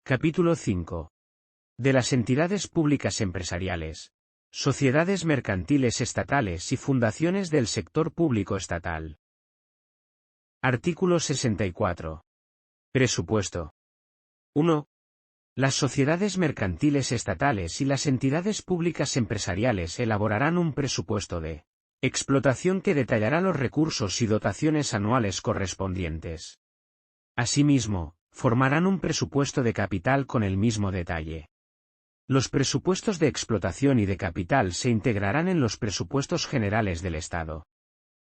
Capítulo 5. De las entidades públicas empresariales, sociedades mercantiles estatales y fundaciones del sector público estatal. Artículo 64. Presupuesto. 1. Las sociedades mercantiles estatales y las entidades públicas empresariales elaborarán un presupuesto de explotación que detallará los recursos y dotaciones anuales correspondientes. Asimismo, formarán un presupuesto de capital con el mismo detalle. Los presupuestos de explotación y de capital se integrarán en los presupuestos generales del Estado.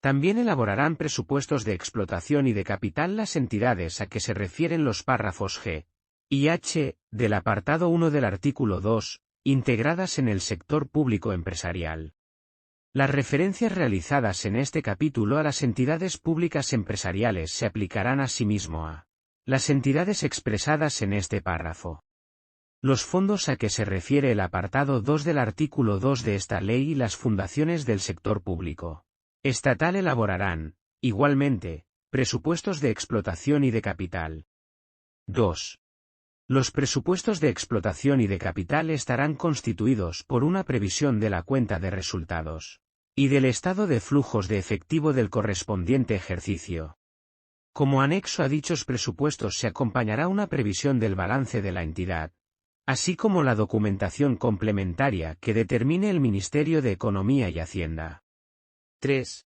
También elaborarán presupuestos de explotación y de capital las entidades a que se refieren los párrafos G y H del apartado 1 del artículo 2, integradas en el sector público empresarial. Las referencias realizadas en este capítulo a las entidades públicas empresariales se aplicarán asimismo a las entidades expresadas en este párrafo. Los fondos a que se refiere el apartado 2 del artículo 2 de esta ley y las fundaciones del sector público estatal elaborarán, igualmente, presupuestos de explotación y de capital. 2. Los presupuestos de explotación y de capital estarán constituidos por una previsión de la cuenta de resultados y del estado de flujos de efectivo del correspondiente ejercicio. Como anexo a dichos presupuestos se acompañará una previsión del balance de la entidad, así como la documentación complementaria que determine el Ministerio de Economía y Hacienda. 3.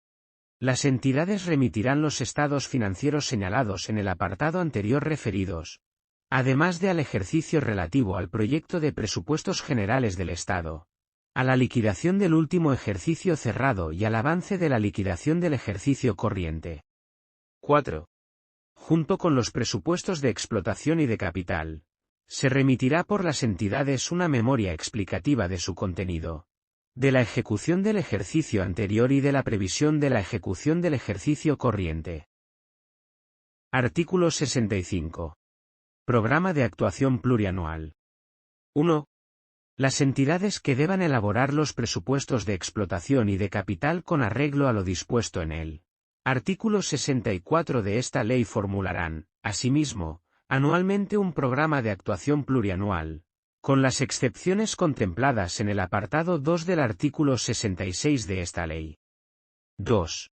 Las entidades remitirán los estados financieros señalados en el apartado anterior referidos, además de al ejercicio relativo al proyecto de presupuestos generales del Estado, a la liquidación del último ejercicio cerrado y al avance de la liquidación del ejercicio corriente. 4. Junto con los presupuestos de explotación y de capital, se remitirá por las entidades una memoria explicativa de su contenido, de la ejecución del ejercicio anterior y de la previsión de la ejecución del ejercicio corriente. Artículo 65. Programa de actuación plurianual. 1. Las entidades que deban elaborar los presupuestos de explotación y de capital con arreglo a lo dispuesto en él. Artículo 64 de esta ley formularán, asimismo, anualmente un programa de actuación plurianual, con las excepciones contempladas en el apartado 2 del artículo 66 de esta ley. 2.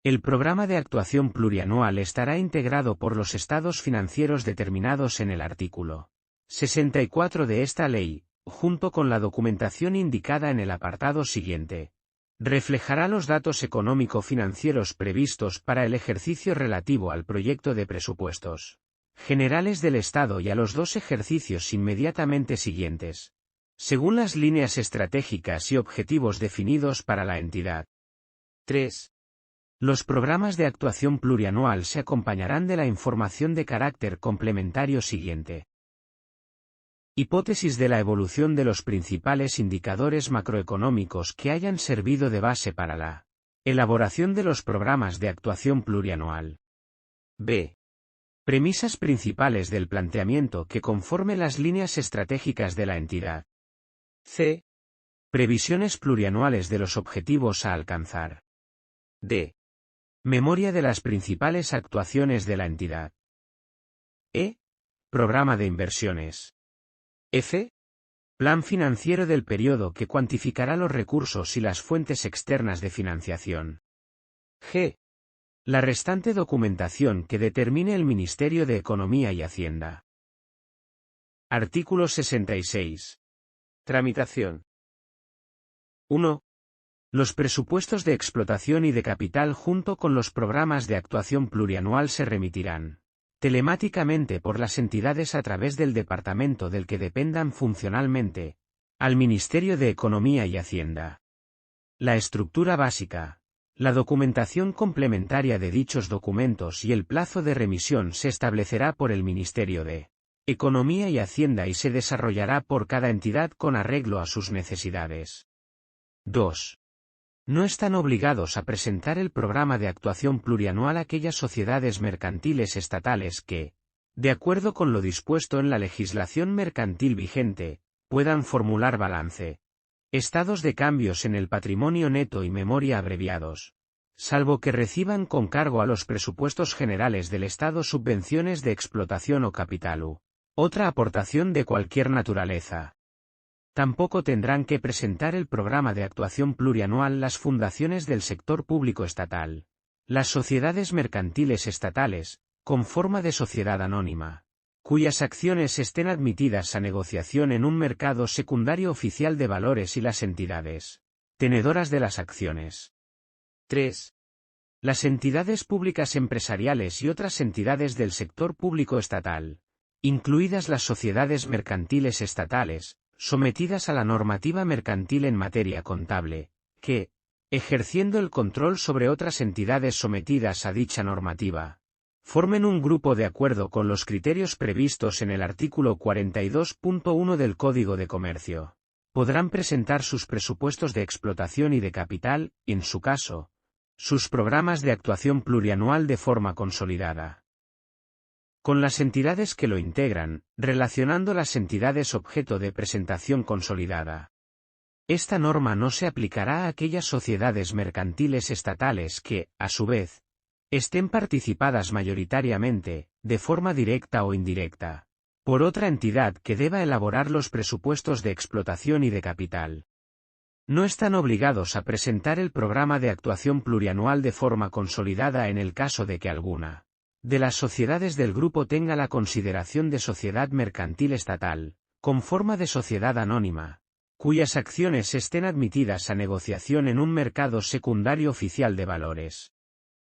El programa de actuación plurianual estará integrado por los estados financieros determinados en el artículo 64 de esta ley, junto con la documentación indicada en el apartado siguiente. Reflejará los datos económico-financieros previstos para el ejercicio relativo al proyecto de presupuestos generales del Estado y a los dos ejercicios inmediatamente siguientes, según las líneas estratégicas y objetivos definidos para la entidad. 3. Los programas de actuación plurianual se acompañarán de la información de carácter complementario siguiente. Hipótesis de la evolución de los principales indicadores macroeconómicos que hayan servido de base para la elaboración de los programas de actuación plurianual. B. Premisas principales del planteamiento que conforme las líneas estratégicas de la entidad. C. Previsiones plurianuales de los objetivos a alcanzar. D. Memoria de las principales actuaciones de la entidad. E. Programa de inversiones. F. Plan financiero del periodo que cuantificará los recursos y las fuentes externas de financiación. G. La restante documentación que determine el Ministerio de Economía y Hacienda. Artículo 66. Tramitación. 1. Los presupuestos de explotación y de capital junto con los programas de actuación plurianual se remitirán telemáticamente por las entidades a través del departamento del que dependan funcionalmente, al Ministerio de Economía y Hacienda. La estructura básica, la documentación complementaria de dichos documentos y el plazo de remisión se establecerá por el Ministerio de Economía y Hacienda y se desarrollará por cada entidad con arreglo a sus necesidades. 2. No están obligados a presentar el programa de actuación plurianual aquellas sociedades mercantiles estatales que, de acuerdo con lo dispuesto en la legislación mercantil vigente, puedan formular balance, estados de cambios en el patrimonio neto y memoria abreviados, salvo que reciban con cargo a los presupuestos generales del Estado subvenciones de explotación o capital u otra aportación de cualquier naturaleza. Tampoco tendrán que presentar el programa de actuación plurianual las fundaciones del sector público estatal, las sociedades mercantiles estatales, con forma de sociedad anónima, cuyas acciones estén admitidas a negociación en un mercado secundario oficial de valores y las entidades tenedoras de las acciones. 3. Las entidades públicas empresariales y otras entidades del sector público estatal, incluidas las sociedades mercantiles estatales, sometidas a la normativa mercantil en materia contable, que, ejerciendo el control sobre otras entidades sometidas a dicha normativa, formen un grupo de acuerdo con los criterios previstos en el artículo 42.1 del Código de Comercio, podrán presentar sus presupuestos de explotación y de capital, y en su caso, sus programas de actuación plurianual de forma consolidada con las entidades que lo integran, relacionando las entidades objeto de presentación consolidada. Esta norma no se aplicará a aquellas sociedades mercantiles estatales que, a su vez, estén participadas mayoritariamente, de forma directa o indirecta, por otra entidad que deba elaborar los presupuestos de explotación y de capital. No están obligados a presentar el programa de actuación plurianual de forma consolidada en el caso de que alguna de las sociedades del grupo tenga la consideración de sociedad mercantil estatal, con forma de sociedad anónima, cuyas acciones estén admitidas a negociación en un mercado secundario oficial de valores.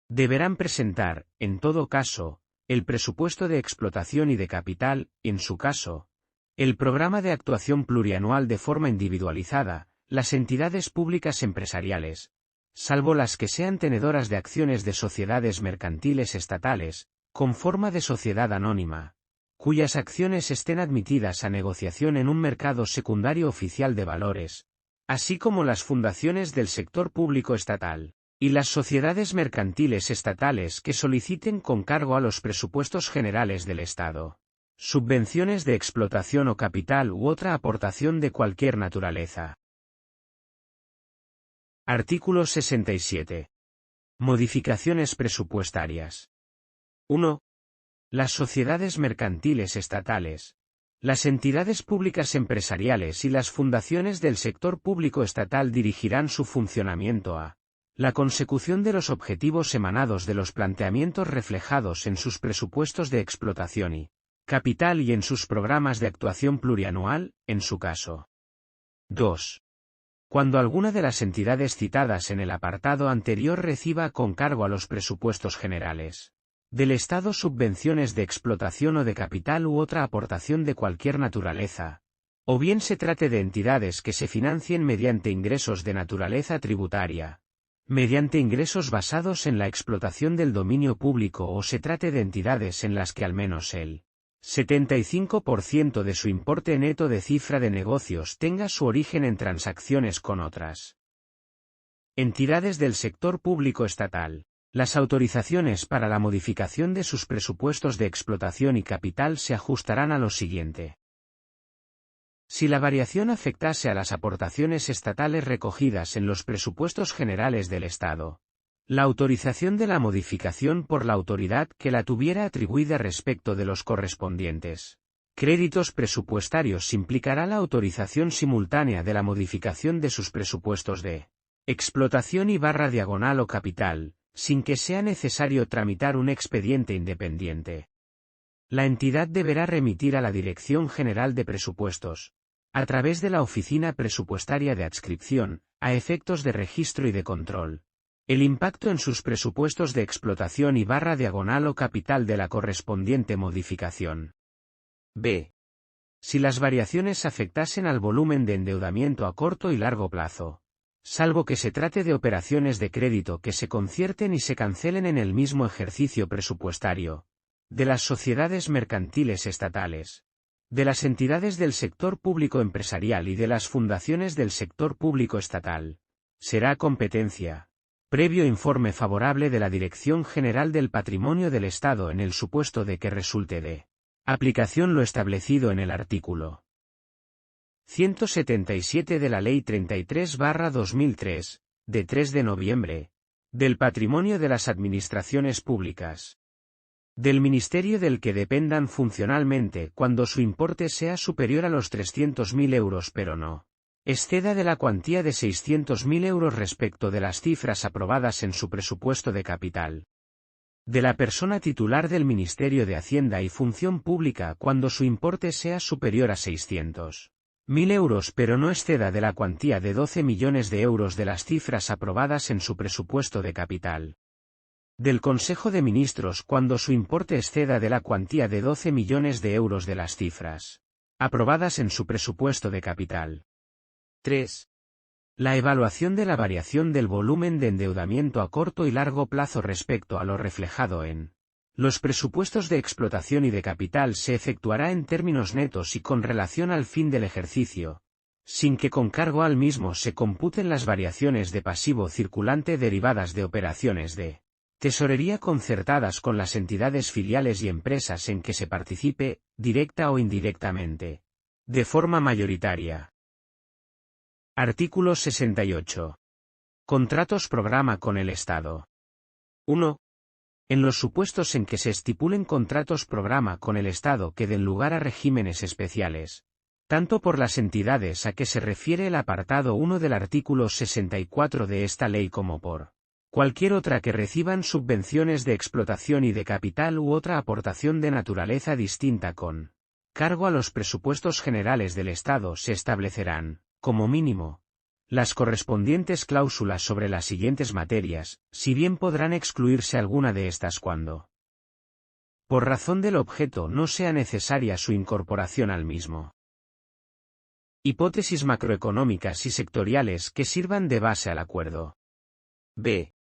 Deberán presentar, en todo caso, el presupuesto de explotación y de capital, en su caso, el programa de actuación plurianual de forma individualizada, las entidades públicas empresariales, salvo las que sean tenedoras de acciones de sociedades mercantiles estatales, con forma de sociedad anónima, cuyas acciones estén admitidas a negociación en un mercado secundario oficial de valores, así como las fundaciones del sector público estatal, y las sociedades mercantiles estatales que soliciten con cargo a los presupuestos generales del Estado subvenciones de explotación o capital u otra aportación de cualquier naturaleza. Artículo 67. Modificaciones presupuestarias. 1. Las sociedades mercantiles estatales, las entidades públicas empresariales y las fundaciones del sector público estatal dirigirán su funcionamiento a la consecución de los objetivos emanados de los planteamientos reflejados en sus presupuestos de explotación y capital y en sus programas de actuación plurianual, en su caso. 2. Cuando alguna de las entidades citadas en el apartado anterior reciba con cargo a los presupuestos generales del Estado subvenciones de explotación o de capital u otra aportación de cualquier naturaleza, o bien se trate de entidades que se financien mediante ingresos de naturaleza tributaria, mediante ingresos basados en la explotación del dominio público o se trate de entidades en las que al menos el 75% de su importe neto de cifra de negocios tenga su origen en transacciones con otras entidades del sector público estatal. Las autorizaciones para la modificación de sus presupuestos de explotación y capital se ajustarán a lo siguiente. Si la variación afectase a las aportaciones estatales recogidas en los presupuestos generales del Estado, la autorización de la modificación por la autoridad que la tuviera atribuida respecto de los correspondientes créditos presupuestarios implicará la autorización simultánea de la modificación de sus presupuestos de explotación y /diagonal o capital, sin que sea necesario tramitar un expediente independiente. La entidad deberá remitir a la Dirección General de Presupuestos, a través de la Oficina Presupuestaria de Adscripción, a efectos de registro y de control, el impacto en sus presupuestos de explotación y /diagonal o capital de la correspondiente modificación. B. Si las variaciones afectasen al volumen de endeudamiento a corto y largo plazo, salvo que se trate de operaciones de crédito que se concierten y se cancelen en el mismo ejercicio presupuestario, de las sociedades mercantiles estatales, de las entidades del sector público empresarial y de las fundaciones del sector público estatal, será competencia, previo informe favorable de la Dirección General del Patrimonio del Estado en el supuesto de que resulte de aplicación lo establecido en el artículo 177 de la Ley 33/2003, de 3 de noviembre, del Patrimonio de las Administraciones Públicas. Del ministerio del que dependan funcionalmente cuando su importe sea superior a los 300.000 euros pero no exceda de la cuantía de 600.000 euros respecto de las cifras aprobadas en su presupuesto de capital. De la persona titular del Ministerio de Hacienda y Función Pública cuando su importe sea superior a 600.000 euros pero no exceda de la cuantía de 12 millones de euros de las cifras aprobadas en su presupuesto de capital. Del Consejo de Ministros cuando su importe exceda de la cuantía de 12 millones de euros de las cifras aprobadas en su presupuesto de capital. 3. La evaluación de la variación del volumen de endeudamiento a corto y largo plazo respecto a lo reflejado en los presupuestos de explotación y de capital se efectuará en términos netos y con relación al fin del ejercicio, sin que con cargo al mismo se computen las variaciones de pasivo circulante derivadas de operaciones de tesorería concertadas con las entidades filiales y empresas en que se participe, directa o indirectamente, de forma mayoritaria. Artículo 68. Contratos programa con el Estado. 1. En los supuestos en que se estipulen contratos programa con el Estado que den lugar a regímenes especiales, tanto por las entidades a que se refiere el apartado 1 del artículo 64 de esta ley como por cualquier otra que reciban subvenciones de explotación y de capital u otra aportación de naturaleza distinta con cargo a los presupuestos generales del Estado se establecerán, como mínimo, las correspondientes cláusulas sobre las siguientes materias, si bien podrán excluirse alguna de estas cuando, por razón del objeto, no sea necesaria su incorporación al mismo. Hipótesis macroeconómicas y sectoriales que sirvan de base al acuerdo. B.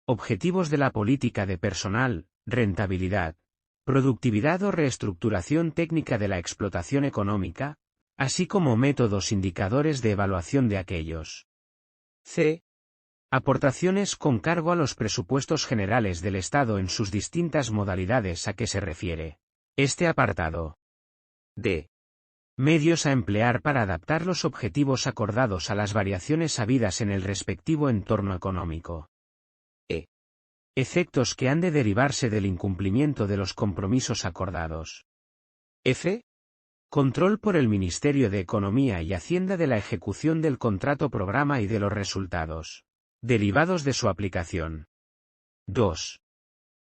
Objetivos de la política de personal, rentabilidad, productividad o reestructuración técnica de la explotación económica, así como métodos indicadores de evaluación de aquellos. C. Aportaciones con cargo a los presupuestos generales del Estado en sus distintas modalidades a que se refiere este apartado. D. Medios a emplear para adaptar los objetivos acordados a las variaciones habidas en el respectivo entorno económico. E. Efectos que han de derivarse del incumplimiento de los compromisos acordados. F. Control por el Ministerio de Economía y Hacienda de la ejecución del contrato programa y de los resultados derivados de su aplicación. 2.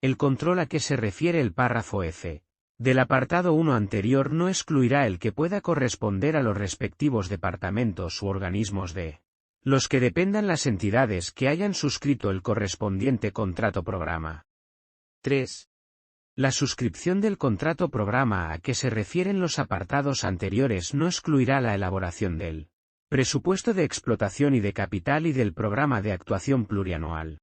El control a que se refiere el párrafo F del apartado 1 anterior no excluirá el que pueda corresponder a los respectivos departamentos u organismos de los que dependan las entidades que hayan suscrito el correspondiente contrato programa. 3. La suscripción del contrato programa a que se refieren los apartados anteriores no excluirá la elaboración del presupuesto de explotación y de capital y del programa de actuación plurianual.